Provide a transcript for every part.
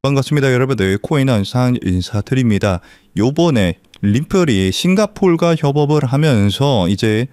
반갑습니다. 여러분들 코인 한상 인사드립니다. 요번에 림플이 싱가폴과 협업을 하면서 이제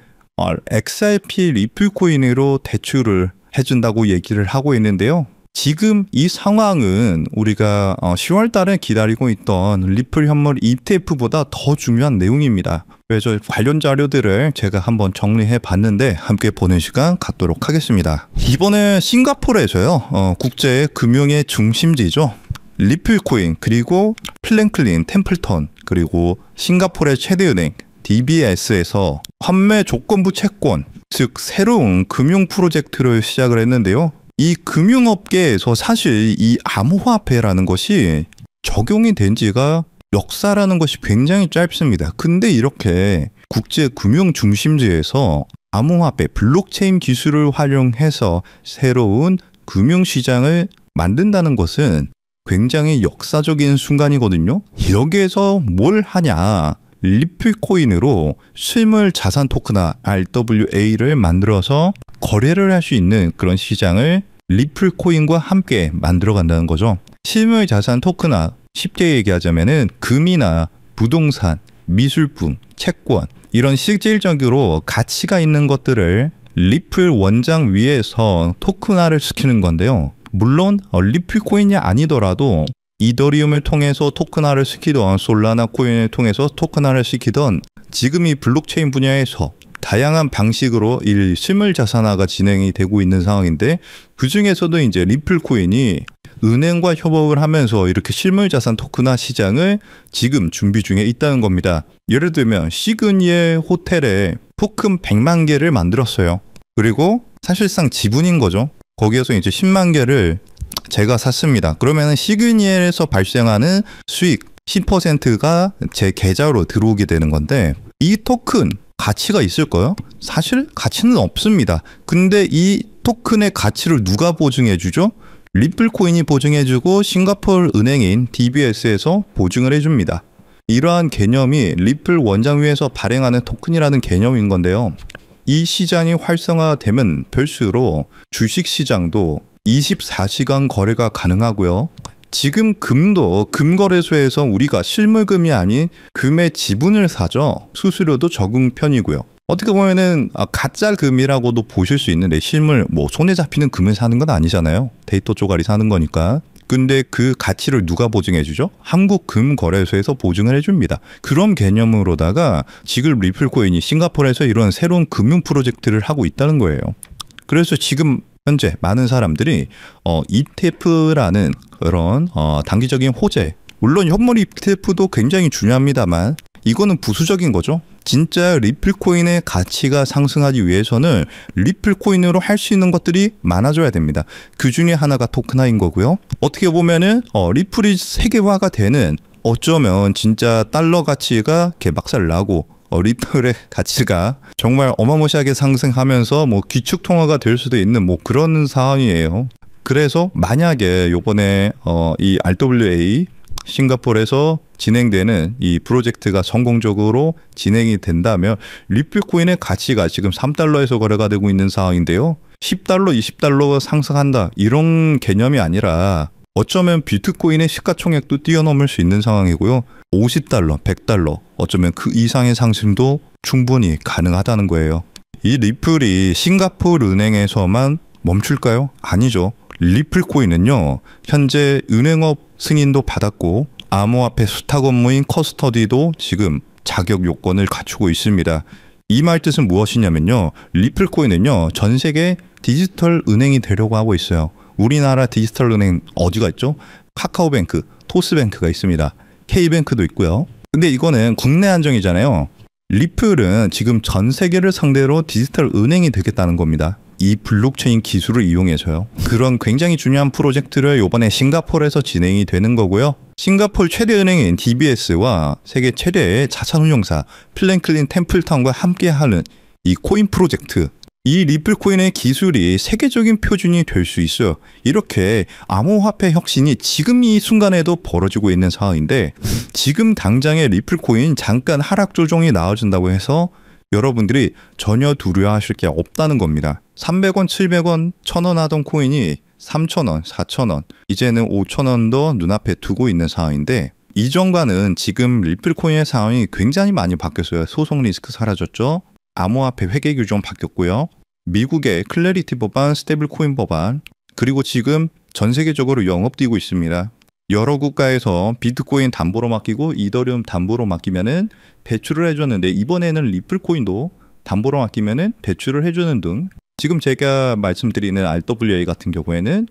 XRP 리플 코인으로 대출을 해준다고 얘기를 하고 있는데요. 지금 이 상황은 우리가 10월 달에 기다리고 있던 리플 현물 ETF보다 더 중요한 내용입니다. 그래서 관련 자료들을 제가 한번 정리해 봤는데 함께 보는 시간 갖도록 하겠습니다. 이번에 싱가포르에서요. 국제 금융의 중심지죠. 리플 코인, 그리고 플랭클린 템플턴, 그리고 싱가포르의 최대 은행 DBS에서 환매 조건부 채권, 즉 새로운 금융 프로젝트를 시작을 했는데요. 이 금융업계에서 사실 이 암호화폐라는 것이 적용이 된 지가 역사라는 것이 굉장히 짧습니다. 근데 이렇게 국제 금융 중심지에서 암호화폐 블록체인 기술을 활용해서 새로운 금융시장을 만든다는 것은 굉장히 역사적인 순간이거든요. 여기에서 뭘 하냐? 리플 코인으로 실물 자산 토큰화 RWA를 만들어서 거래를 할 수 있는 그런 시장을 리플 코인과 함께 만들어 간다는 거죠. 실물 자산 토큰화, 쉽게 얘기하자면은 금이나 부동산, 미술품, 채권, 이런 실질적으로 가치가 있는 것들을 리플 원장 위에서 토큰화를 시키는 건데요. 물론 리플 코인이 아니더라도 이더리움을 통해서 토큰화를 시키던 솔라나 코인을 통해서 토큰화를 시키던 지금 이 블록체인 분야에서 다양한 방식으로 이 실물 자산화가 진행이 되고 있는 상황인데, 그 중에서도 이제 리플 코인이 은행과 협업을 하면서 이렇게 실물 자산 토큰화 시장을 지금 준비 중에 있다는 겁니다. 예를 들면 시그니엘 호텔에 토큰 100만 개를 만들었어요. 그리고 사실상 지분인 거죠. 거기에서 이제 10만 개를 제가 샀습니다. 그러면 시그니엘에서 발생하는 수익 10%가 제 계좌로 들어오게 되는 건데, 이 토큰 가치가 있을까요? 사실 가치는 없습니다. 근데 이 토큰의 가치를 누가 보증해 주죠? 리플 코인이 보증해 주고 싱가포르 은행인 DBS에서 보증을 해줍니다. 이러한 개념이 리플 원장 위에서 발행하는 토큰이라는 개념인 건데요. 이 시장이 활성화되면 될수록 주식시장도 24시간 거래가 가능하고요. 지금 금도 금거래소에서 우리가 실물금이 아닌 금의 지분을 사죠. 수수료도 적은 편이고요. 어떻게 보면은 가짜 금이라고도 보실 수 있는데, 실물 손에 잡히는 금을 사는 건 아니잖아요. 데이터 쪼가리 사는 거니까. 근데 그 가치를 누가 보증해 주죠? 한국금거래소에서 보증을 해줍니다. 그런 개념으로다가 지금 리플 코인이 싱가포르에서 이런 새로운 금융 프로젝트를 하고 있다는 거예요. 그래서 지금 현재 많은 사람들이 ETF라는 그런 단기적인 호재, 물론 현물 ETF도 굉장히 중요합니다만 이거는 부수적인 거죠. 진짜 리플 코인의 가치가 상승하기 위해서는 리플 코인으로 할 수 있는 것들이 많아져야 됩니다. 그 중에 하나가 토큰화인 거고요. 어떻게 보면은 리플이 세계화가 되는, 어쩌면 진짜 달러 가치가 개박살 나고 리플의 가치가 정말 어마무시하게 상승하면서 기축 통화가 될 수도 있는 그런 상황이에요. 그래서 만약에 요번에 이 RWA 싱가포르에서 진행되는 이 프로젝트가 성공적으로 진행이 된다면 리플 코인의 가치가 지금 3달러에서 거래가 되고 있는 상황인데요. 10달러, 20달러가 상승한다, 이런 개념이 아니라 어쩌면 비트코인의 시가총액도 뛰어넘을 수 있는 상황이고요. 50달러, 100달러, 어쩌면 그 이상의 상승도 충분히 가능하다는 거예요. 이 리플이 싱가포르 은행에서만 멈출까요? 아니죠. 리플 코인은요, 현재 은행업 승인도 받았고 암호화폐 수탁 업무인 커스터디도 지금 자격 요건을 갖추고 있습니다. 이 말 뜻은 무엇이냐면요, 리플 코인은요 전 세계 디지털 은행이 되려고 하고 있어요. 우리나라 디지털 은행 어디가 있죠? 카카오뱅크, 토스뱅크가 있습니다. K뱅크도 있고요. 근데 이거는 국내 한정이잖아요. 리플은 지금 전 세계를 상대로 디지털 은행이 되겠다는 겁니다. 이 블록체인 기술을 이용해서요. 그런 굉장히 중요한 프로젝트를 이번에 싱가포르에서 진행이 되는 거고요. 싱가포르 최대 은행인 DBS와 세계 최대의 자산운용사 플랭클린 템플턴과 함께하는 이 코인 프로젝트, 이 리플 코인의 기술이 세계적인 표준이 될 수 있어요. 이렇게 암호화폐 혁신이 지금 이 순간에도 벌어지고 있는 상황인데, 지금 당장에 리플 코인 잠깐 하락 조정이 나와준다고 해서 여러분들이 전혀 두려워하실 게 없다는 겁니다. 300원, 700원, 1000원 하던 코인이 3000원, 4000원, 이제는 5000원도 눈앞에 두고 있는 상황인데, 이전과는 지금 리플 코인의 상황이 굉장히 많이 바뀌었어요. 소송 리스크 사라졌죠. 암호화폐 회계 규정 바뀌었고요. 미국의 클래리티 법안, 스테이블 코인 법안, 그리고 지금 전 세계적으로 영업되고 있습니다. 여러 국가에서 비트코인 담보로 맡기고 이더리움 담보로 맡기면은 배출을 해줬는데, 이번에는 리플 코인도 담보로 맡기면은 배출을 해주는 등, 지금 제가 말씀드리는 RWA 같은 경우에는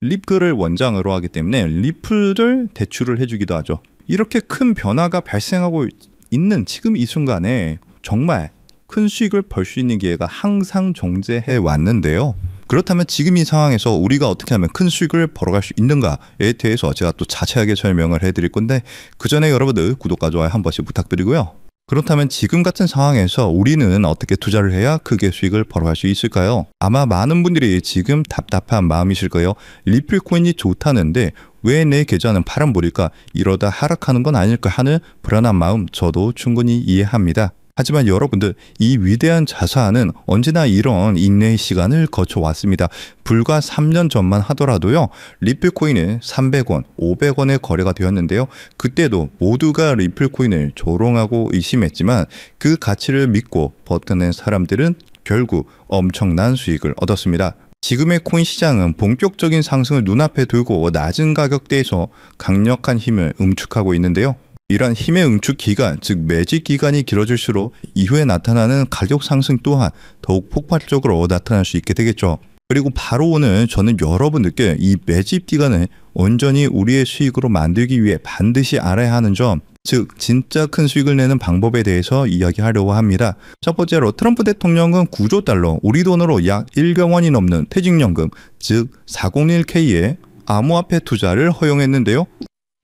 리플을 원장으로 하기 때문에 리플을 대출을 해주기도 하죠. 이렇게 큰 변화가 발생하고 있는 지금 이 순간에 정말 큰 수익을 벌 수 있는 기회가 항상 존재해 왔는데요. 그렇다면 지금 이 상황에서 우리가 어떻게 하면 큰 수익을 벌어갈 수 있는가에 대해서 제가 또 자세하게 설명을 해드릴 건데, 그 전에 여러분들 구독과 좋아요 한 번씩 부탁드리고요. 그렇다면 지금 같은 상황에서 우리는 어떻게 투자를 해야 크게 수익을 벌어갈 수 있을까요? 아마 많은 분들이 지금 답답한 마음이실 거예요. 리플 코인이 좋다는데 왜 내 계좌는 파란불일까? 이러다 하락하는 건 아닐까 하는 불안한 마음 저도 충분히 이해합니다. 하지만 여러분들, 이 위대한 자산은 언제나 이런 인내의 시간을 거쳐왔습니다. 불과 3년 전만 하더라도요, 리플코인은 300원, 500원에 거래가 되었는데요. 그때도 모두가 리플코인을 조롱하고 의심했지만 그 가치를 믿고 버텨낸 사람들은 결국 엄청난 수익을 얻었습니다. 지금의 코인 시장은 본격적인 상승을 눈앞에 두고 낮은 가격대에서 강력한 힘을 응축하고 있는데요. 이러한 힘의 응축 기간, 즉 매집 기간이 길어질수록 이후에 나타나는 가격 상승 또한 더욱 폭발적으로 나타날 수 있게 되겠죠. 그리고 바로 오늘 저는 여러분들께 이 매집 기간을 온전히 우리의 수익으로 만들기 위해 반드시 알아야 하는 점, 즉 진짜 큰 수익을 내는 방법에 대해서 이야기하려고 합니다. 첫 번째로, 트럼프 대통령은 9조 달러, 우리 돈으로 약 1억 원이 넘는 퇴직연금, 즉 401k의 암호화폐 투자를 허용했는데요.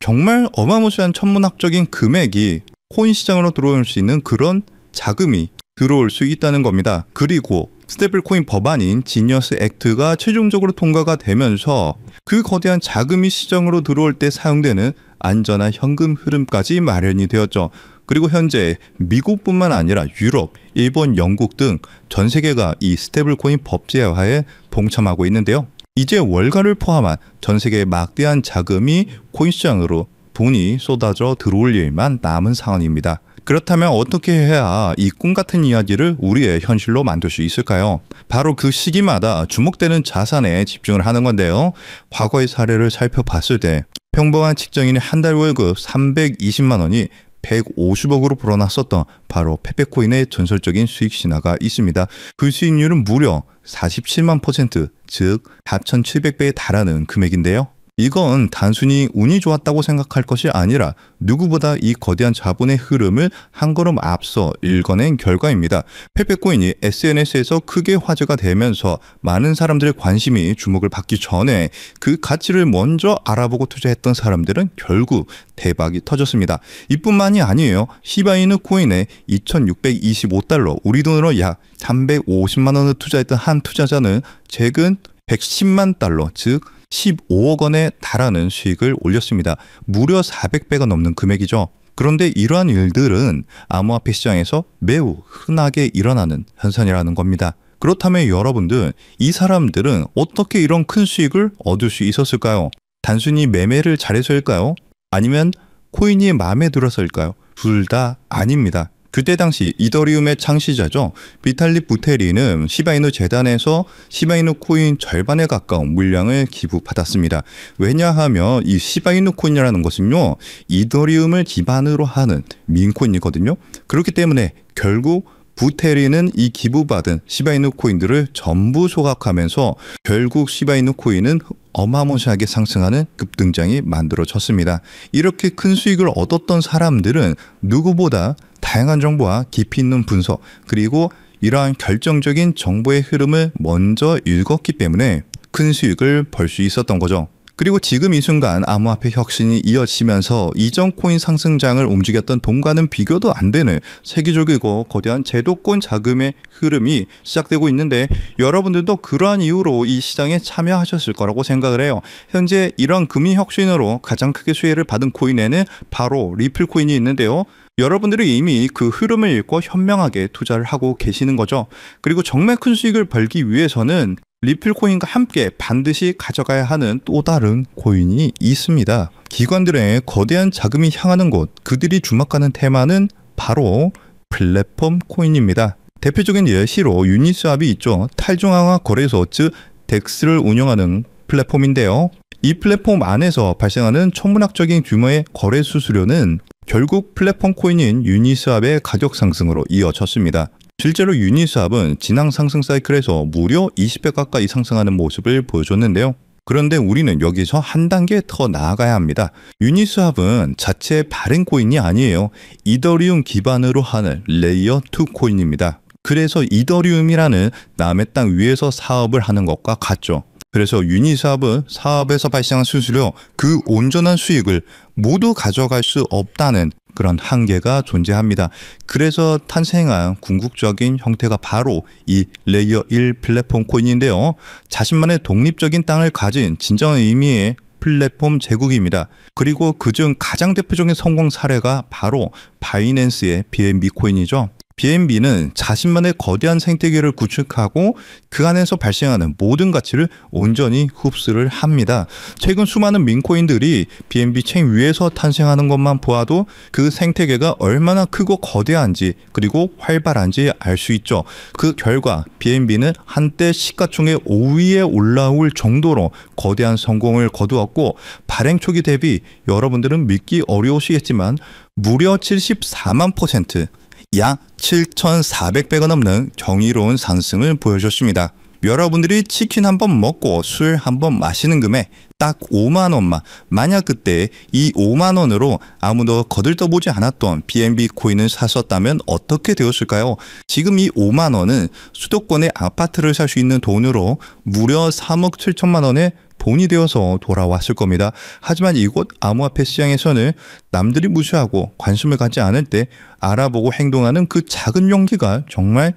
정말 어마무시한 천문학적인 금액이 코인 시장으로 들어올 수 있는 그런 자금이 들어올 수 있다는 겁니다. 그리고 스테이블 코인 법안인 지니어스 액트가 최종적으로 통과가 되면서 그 거대한 자금이 시장으로 들어올 때 사용되는 안전한 현금 흐름까지 마련이 되었죠. 그리고 현재 미국뿐만 아니라 유럽, 일본, 영국 등 전 세계가 이 스테이블 코인 법제화에 동참하고 있는데요. 이제 월가를 포함한 전 세계의 막대한 자금이 코인 시장으로 돈이 쏟아져 들어올 일만 남은 상황입니다. 그렇다면 어떻게 해야 이 꿈 같은 이야기를 우리의 현실로 만들 수 있을까요? 바로 그 시기마다 주목되는 자산에 집중을 하는 건데요. 과거의 사례를 살펴봤을 때 평범한 직장인의 한 달 월급 320만 원이 150억으로 불어났었던 바로 페페코인의 전설적인 수익 신화가 있습니다. 그 수익률은 무려 47만 %, 즉 4,700배에 달하는 금액인데요. 이건 단순히 운이 좋았다고 생각할 것이 아니라 누구보다 이 거대한 자본의 흐름을 한 걸음 앞서 읽어낸 결과입니다. 페페코인이 SNS에서 크게 화제가 되면서 많은 사람들의 관심이 주목을 받기 전에 그 가치를 먼저 알아보고 투자했던 사람들은 결국 대박이 터졌습니다. 이뿐만이 아니에요. 시바이누 코인에 2,625달러, 우리 돈으로 약 350만 원을 투자했던 한 투자자는 최근 110만 달러, 즉 15억 원에 달하는 수익을 올렸습니다. 무려 400배가 넘는 금액이죠. 그런데 이러한 일들은 암호화폐 시장에서 매우 흔하게 일어나는 현상이라는 겁니다. 그렇다면 여러분들, 이 사람들은 어떻게 이런 큰 수익을 얻을 수 있었을까요? 단순히 매매를 잘해서일까요? 아니면 코인이 마음에 들어서일까요? 둘 다 아닙니다. 그때 당시 이더리움의 창시자죠. 비탈릭 부테린은 시바이누 재단에서 시바이누 코인 절반에 가까운 물량을 기부받았습니다. 왜냐하면 이 시바이누 코인이라는 것은요, 이더리움을 기반으로 하는 민코인이거든요. 그렇기 때문에 결국 부테린은 이 기부받은 시바이누 코인들을 전부 소각하면서 결국 시바이누 코인은 어마무시하게 상승하는 급등장이 만들어졌습니다. 이렇게 큰 수익을 얻었던 사람들은 누구보다 다양한 정보와 깊이 있는 분석, 그리고 이러한 결정적인 정보의 흐름을 먼저 읽었기 때문에 큰 수익을 벌 수 있었던 거죠. 그리고 지금 이 순간 암호화폐 혁신이 이어지면서 이전 코인 상승장을 움직였던 돈과는 비교도 안 되는 세계적이고 거대한 제도권 자금의 흐름이 시작되고 있는데, 여러분들도 그러한 이유로 이 시장에 참여하셨을 거라고 생각을 해요. 현재 이런 금융 혁신으로 가장 크게 수혜를 받은 코인에는 바로 리플 코인이 있는데요. 여러분들이 이미 그 흐름을 읽고 현명하게 투자를 하고 계시는 거죠. 그리고 정말 큰 수익을 벌기 위해서는 리플 코인과 함께 반드시 가져가야 하는 또 다른 코인이 있습니다. 기관들의 거대한 자금이 향하는 곳, 그들이 주목하는 테마는 바로 플랫폼 코인입니다. 대표적인 예시로 유니스왑이 있죠. 탈중앙화 거래소, 즉 덱스를 운영하는 플랫폼인데요. 이 플랫폼 안에서 발생하는 천문학적인 규모의 거래 수수료는 결국 플랫폼 코인인 유니스왑의 가격 상승으로 이어졌습니다. 실제로 유니스왑은 지난 상승 사이클에서 무려 20배 가까이 상승하는 모습을 보여줬는데요. 그런데 우리는 여기서 한 단계 더 나아가야 합니다. 유니스왑은 자체 발행 코인이 아니에요. 이더리움 기반으로 하는 레이어 2 코인입니다. 그래서 이더리움이라는 남의 땅 위에서 사업을 하는 것과 같죠. 그래서 유니스왑은 사업에서 발생한 수수료, 그 온전한 수익을 모두 가져갈 수 없다는 그런 한계가 존재합니다. 그래서 탄생한 궁극적인 형태가 바로 이 레이어 1 플랫폼 코인인데요. 자신만의 독립적인 땅을 가진 진정한 의미의 플랫폼 제국입니다. 그리고 그중 가장 대표적인 성공 사례가 바로 바이낸스의 BNB 코인이죠. BNB는 자신만의 거대한 생태계를 구축하고 그 안에서 발생하는 모든 가치를 온전히 흡수를 합니다. 최근 수많은 민코인들이 BNB 체인 위에서 탄생하는 것만 보아도 그 생태계가 얼마나 크고 거대한지 그리고 활발한지 알 수 있죠. 그 결과 BNB는 한때 시가총액 5위에 올라올 정도로 거대한 성공을 거두었고, 발행 초기 대비 여러분들은 믿기 어려우시겠지만 무려 74만 %, 약 7,400배가 넘는 경이로운 상승을 보여줬습니다. 여러분들이 치킨 한 번 먹고 술 한 번 마시는 금액 딱 5만 원만, 만약 그때 이 5만 원으로 아무도 거들떠보지 않았던 BNB 코인을 샀었다면 어떻게 되었을까요? 지금 이 5만 원은 수도권의 아파트를 살 수 있는 돈으로 무려 3억 7천만 원의 돈이 되어서 돌아왔을 겁니다. 하지만 이곳 암호화폐 시장에서는 남들이 무시하고 관심을 갖지 않을 때 알아보고 행동하는 그 작은 용기가 정말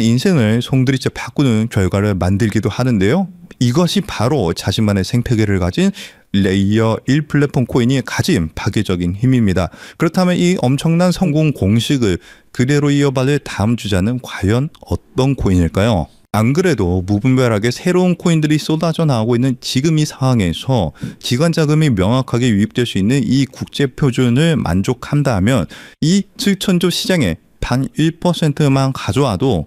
인생을 송두리째 바꾸는 결과를 만들기도 하는데요. 이것이 바로 자신만의 생태계를 가진 레이어 1 플랫폼 코인이 가진 파괴적인 힘입니다. 그렇다면 이 엄청난 성공 공식을 그대로 이어받을 다음 주자는 과연 어떤 코인일까요? 안 그래도 무분별하게 새로운 코인들이 쏟아져 나오고 있는 지금 이 상황에서 기관 자금이 명확하게 유입될 수 있는 이 국제 표준을 만족한다면 이 7천조 시장에 단 1%만 가져와도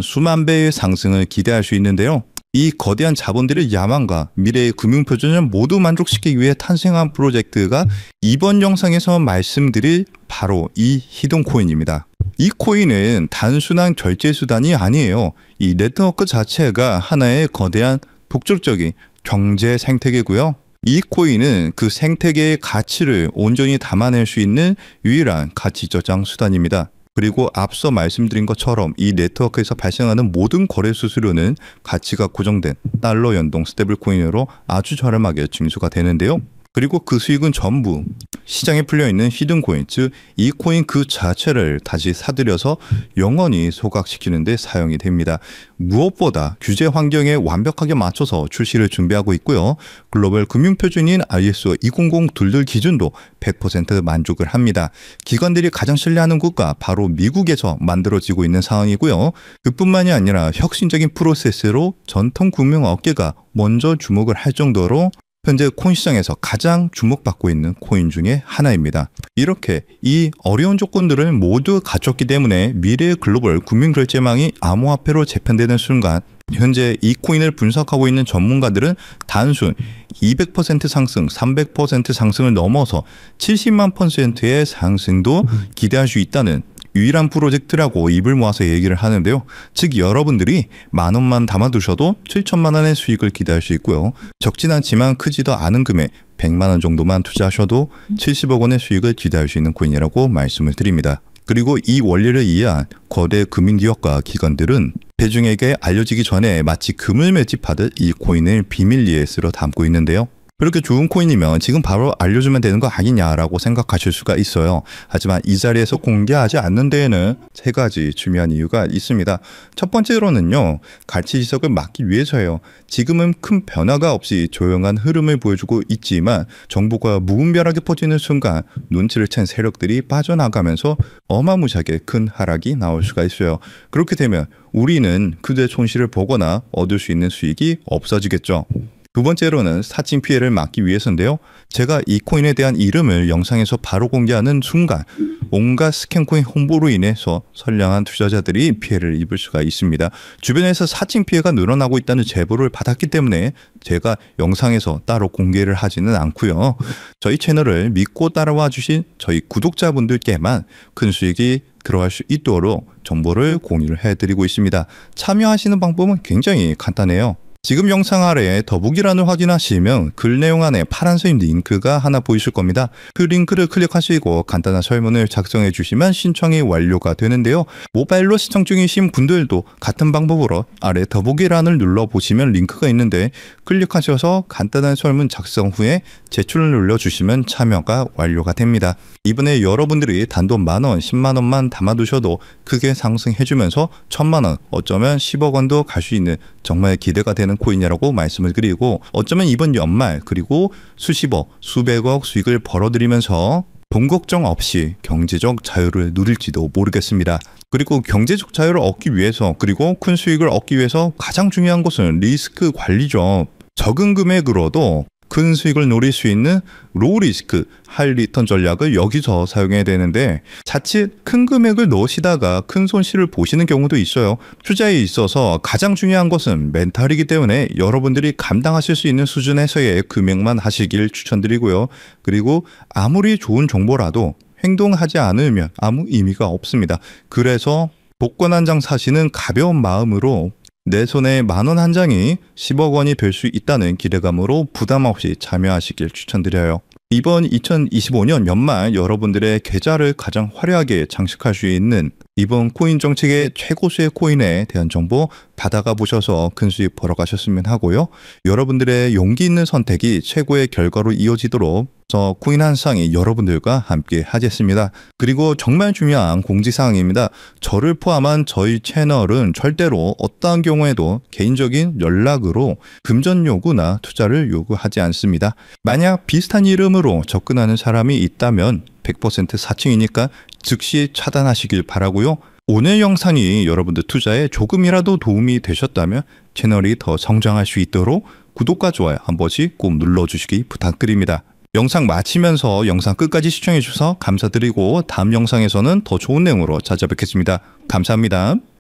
수만 배의 상승을 기대할 수 있는데요. 이 거대한 자본들의 야망과 미래의 금융표준을 모두 만족시키기 위해 탄생한 프로젝트가 이번 영상에서 말씀드릴 바로 이 히든코인입니다. 이 코인은 단순한 결제 수단이 아니에요. 이 네트워크 자체가 하나의 거대한 독점적인 경제 생태계고요. 이 코인은 그 생태계의 가치를 온전히 담아낼 수 있는 유일한 가치 저장 수단입니다. 그리고 앞서 말씀드린 것처럼 이 네트워크에서 발생하는 모든 거래 수수료는 가치가 고정된 달러 연동 스테이블 코인으로 아주 저렴하게 징수가 되는데요. 그리고 그 수익은 전부 시장에 풀려있는 히든코인, 즉 이 코인 그 자체를 다시 사들여서 영원히 소각시키는 데 사용이 됩니다. 무엇보다 규제 환경에 완벽하게 맞춰서 출시를 준비하고 있고요. 글로벌 금융표준인 ISO 2002 기준도 100% 만족을 합니다. 기관들이 가장 신뢰하는 국가 바로 미국에서 만들어지고 있는 상황이고요. 그뿐만이 아니라 혁신적인 프로세스로 전통 금융업계가 먼저 주목을 할 정도로 현재 코인 시장에서 가장 주목받고 있는 코인 중에 하나입니다. 이렇게 이 어려운 조건들을 모두 갖췄기 때문에 미래의 글로벌 금융결제망이 암호화폐로 재편되는 순간 현재 이 코인을 분석하고 있는 전문가들은 단순 200% 상승, 300% 상승을 넘어서 70만 %의 상승도 기대할 수 있다는 유일한 프로젝트라고 입을 모아서 얘기를 하는데요. 즉 여러분들이 만 원만 담아두셔도 7천만 원의 수익을 기대할 수 있고요. 적진 않지만 크지도 않은 금액 100만 원 정도만 투자하셔도 70억 원의 수익을 기대할 수 있는 코인이라고 말씀을 드립니다. 그리고 이 원리를 이해한 거대 금융기업과 기관들은 대중에게 알려지기 전에 마치 금을 매집하듯 이 코인을 비밀리에 쓸어 담고 있는데요. 그렇게 좋은 코인이면 지금 바로 알려주면 되는 거 아니냐라고 생각하실 수가 있어요. 하지만 이 자리에서 공개하지 않는 데에는 세 가지 중요한 이유가 있습니다. 첫 번째로는요, 가치 지석을 막기 위해서예요. 지금은 큰 변화가 없이 조용한 흐름을 보여주고 있지만 정보가 무분별하게 퍼지는 순간 눈치를 챈 세력들이 빠져나가면서 어마무시하게 큰 하락이 나올 수가 있어요. 그렇게 되면 우리는 그들의 손실을 보거나 얻을 수 있는 수익이 없어지겠죠. 두 번째로는 사칭 피해를 막기 위해서인데요. 제가 이 코인에 대한 이름을 영상에서 바로 공개하는 순간 온갖 스캔코인 홍보로 인해서 선량한 투자자들이 피해를 입을 수가 있습니다. 주변에서 사칭 피해가 늘어나고 있다는 제보를 받았기 때문에 제가 영상에서 따로 공개를 하지는 않고요. 저희 채널을 믿고 따라와 주신 저희 구독자분들께만 큰 수익이 들어갈 수 있도록 정보를 공유를 해드리고 있습니다. 참여하시는 방법은 굉장히 간단해요. 지금 영상 아래에 더보기란을 확인하시면 글 내용 안에 파란색 링크가 하나 보이실 겁니다. 그 링크를 클릭하시고 간단한 설문을 작성해 주시면 신청이 완료가 되는데요. 모바일로 시청 중이신 분들도 같은 방법으로 아래 더보기란을 눌러보시면 링크가 있는데 클릭하셔서 간단한 설문 작성 후에 제출을 눌러주시면 참여가 완료가 됩니다. 이번에 여러분들이 단돈 만원, 10만원만 담아두셔도 크게 상승해주면서 1000만원, 어쩌면 10억 원도 갈 수 있는 정말 기대가 되는 코인이라고 말씀을 드리고, 어쩌면 이번 연말 그리고 수십억, 수백억 수익을 벌어들이면서 돈 걱정 없이 경제적 자유를 누릴지도 모르겠습니다. 그리고 경제적 자유를 얻기 위해서, 그리고 큰 수익을 얻기 위해서 가장 중요한 것은 리스크 관리죠. 적은 금액으로도 큰 수익을 노릴 수 있는 로우 리스크, 하이 리턴 전략을 여기서 사용해야 되는데 자칫 큰 금액을 넣으시다가 큰 손실을 보시는 경우도 있어요. 투자에 있어서 가장 중요한 것은 멘탈이기 때문에 여러분들이 감당하실 수 있는 수준에서의 금액만 하시길 추천드리고요. 그리고 아무리 좋은 정보라도 행동하지 않으면 아무 의미가 없습니다. 그래서 복권 한 장 사시는 가벼운 마음으로 내 손에 만원 한 장이 10억 원이 될 수 있다는 기대감으로 부담 없이 참여하시길 추천드려요. 이번 2025년 연말 여러분들의 계좌를 가장 화려하게 장식할 수 있는 이번 코인 정책의 최고수의 코인에 대한 정보 받아가 보셔서 큰 수익 벌어가셨으면 하고요. 여러분들의 용기 있는 선택이 최고의 결과로 이어지도록 저 코인 한 쌍이 여러분들과 함께 하겠습니다. 그리고 정말 중요한 공지사항입니다. 저를 포함한 저희 채널은 절대로 어떠한 경우에도 개인적인 연락으로 금전 요구나 투자를 요구하지 않습니다. 만약 비슷한 이름으로 접근하는 사람이 있다면 100% 사칭이니까 즉시 차단하시길 바라고요. 오늘 영상이 여러분들 투자에 조금이라도 도움이 되셨다면 채널이 더 성장할 수 있도록 구독과 좋아요 한 번씩 꼭 눌러주시기 부탁드립니다. 영상 마치면서 영상 끝까지 시청해 주셔서 감사드리고 다음 영상에서는 더 좋은 내용으로 찾아뵙겠습니다. 감사합니다.